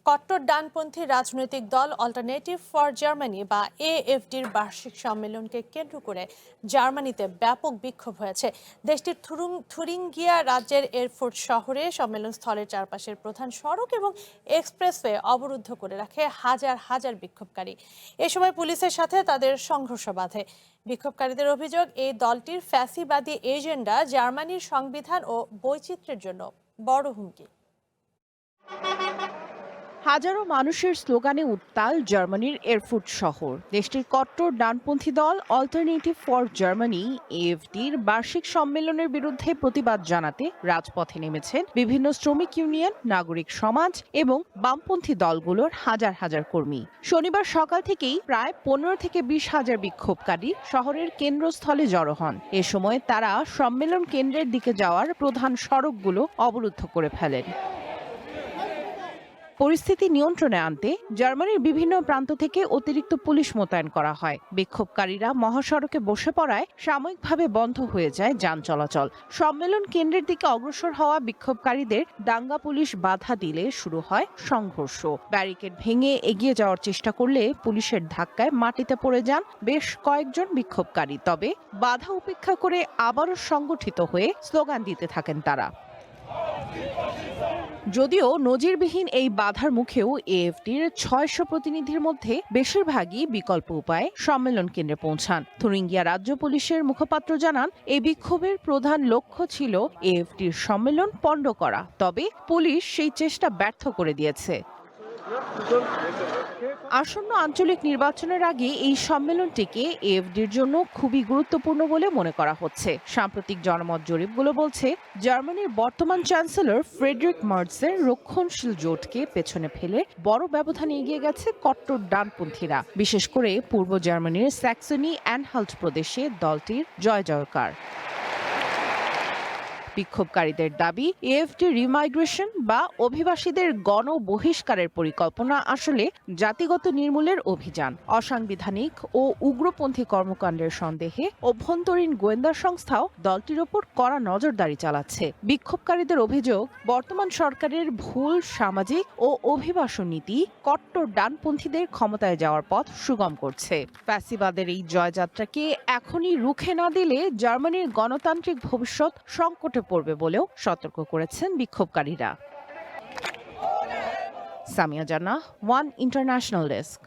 কট্টর ডানপন্থী রাজনৈতিক দল অল্টারনেটিভ ফর জার্মানি বা এএফডির বার্ষিক সম্মেলনকে কেন্দ্র করে জার্মানিতে ব্যাপক বিক্ষোভ হয়েছে। দেশটির থুরিঙ্গিয়া রাজ্যের এরফুর্ট শহরে সম্মেলন স্থলের চারপাশের প্রধান সড়ক এবং এক্সপ্রেসওয়ে অবরুদ্ধ করে রাখে হাজার হাজার বিক্ষোভকারী। এ সময় পুলিশের সাথে তাদের সংঘর্ষ বাধে। বিক্ষোভকারীদের অভিযোগ, এই দলটির ফ্যাসিবাদী এজেন্ডা জার্মানির সংবিধান ও বৈচিত্র্যের জন্য বড় হুমকি। হাজারো মানুষের স্লোগানে উত্তাল জার্মানির এরফুর্ট শহর। দেশটির কট্টর ডানপন্থী দল অল্টারনেটিভ ফর জার্মানি এএফডির বার্ষিক সম্মেলনের বিরুদ্ধে প্রতিবাদ জানাতে রাজপথে নেমেছেন বিভিন্ন শ্রমিক ইউনিয়ন, নাগরিক সমাজ এবং বামপন্থী দলগুলোর হাজার হাজার কর্মী। শনিবার সকাল থেকেই প্রায় 15 থেকে 20 হাজার বিক্ষোভকারী শহরের কেন্দ্রস্থলে জড়ো হন। এ সময় তারা সম্মেলন কেন্দ্রের দিকে যাওয়ার প্রধান সড়কগুলো অবরুদ্ধ করে ফেলেন। পরিস্থিতি নিয়ন্ত্রণে আনতে জার্মানির বিভিন্ন প্রান্ত থেকে অতিরিক্ত পুলিশ মোতায়েন করা হয়। বিক্ষোভকারীরা মহাসড়কে বসে পড়ায় সাময়িকভাবে বন্ধ হয়ে যায় যান চলাচল। সম্মেলন কেন্দ্রের দিকে অগ্রসর হওয়া বিক্ষোভকারীদের দাঙ্গা পুলিশ বাধা দিলে শুরু হয় সংঘর্ষ। ব্যারিকেড ভেঙে এগিয়ে যাওয়ার চেষ্টা করলে পুলিশের ধাক্কায় মাটিতে পড়ে যান বেশ কয়েকজন বিক্ষোভকারী। তবে বাধা উপেক্ষা করে আবারও সংগঠিত হয়ে স্লোগান দিতে থাকেন তারা। যদিও নজিরবিহীন এই বাধার মুখেও এএফডির 600 প্রতিনিধির মধ্যে বেশিরভাগই বিকল্প উপায়ে সম্মেলন কেন্দ্রে পৌঁছান। থুরিঙ্গিয়া রাজ্য পুলিশের মুখপাত্র জানান, এই বিক্ষোভের প্রধান লক্ষ্য ছিল এএফডির সম্মেলন পণ্ড করা। তবে পুলিশ সেই চেষ্টা ব্যর্থ করে দিয়েছে। আসন্ন আঞ্চলিক নির্বাচনের আগে এই সম্মেলনটিকে এএফডির জন্য খুবই গুরুত্বপূর্ণ বলে মনে করা হচ্ছে। সাম্প্রতিক জনমত জরিপগুলো বলছে, জার্মানির বর্তমান চ্যান্সেলর ফ্রেডরিক মার্জের রক্ষণশীল জোটকে পেছনে ফেলে বড় ব্যবধানে এগিয়ে গেছে কট্টর ডানপন্থীরা। বিশেষ করে পূর্ব জার্মানির স্যাক্সনি অ্যানহাল্ট প্রদেশে দলটির জয় জয়কার। বিক্ষোভকারীদের দাবি, এএফডি রিমাইগ্রেশন বা অভিবাসীদের গণ বহিষ্কারের পরিকল্পনা আসলে জাতিগত নির্মূলের অভিযান। অসাংবিধানিক ও উগ্রপন্থী কর্মকাণ্ডের সন্দেহে অভ্যন্তরীণ গোয়েন্দা সংস্থাও দলটির ওপর কড়া নজরদারি চালাচ্ছে। বিক্ষোভকারীদের অভিযোগ, বর্তমান সরকারের ভুল সামাজিক ও অভিবাসন নীতি কট্টর ডানপন্থীদের ক্ষমতায় যাওয়ার পথ সুগম করছে। ফ্যাসিবাদের এই জয়যাত্রাকে এখনই রুখে না দিলে জার্মানির গণতান্ত্রিক ভবিষ্যৎ সংকটে পড়বে বলেও সতর্ক করেছেন বিক্ষোভকারীরা। সামিয়া জান্নাহ, ওয়ান ইন্টারন্যাশনাল ডেস্ক।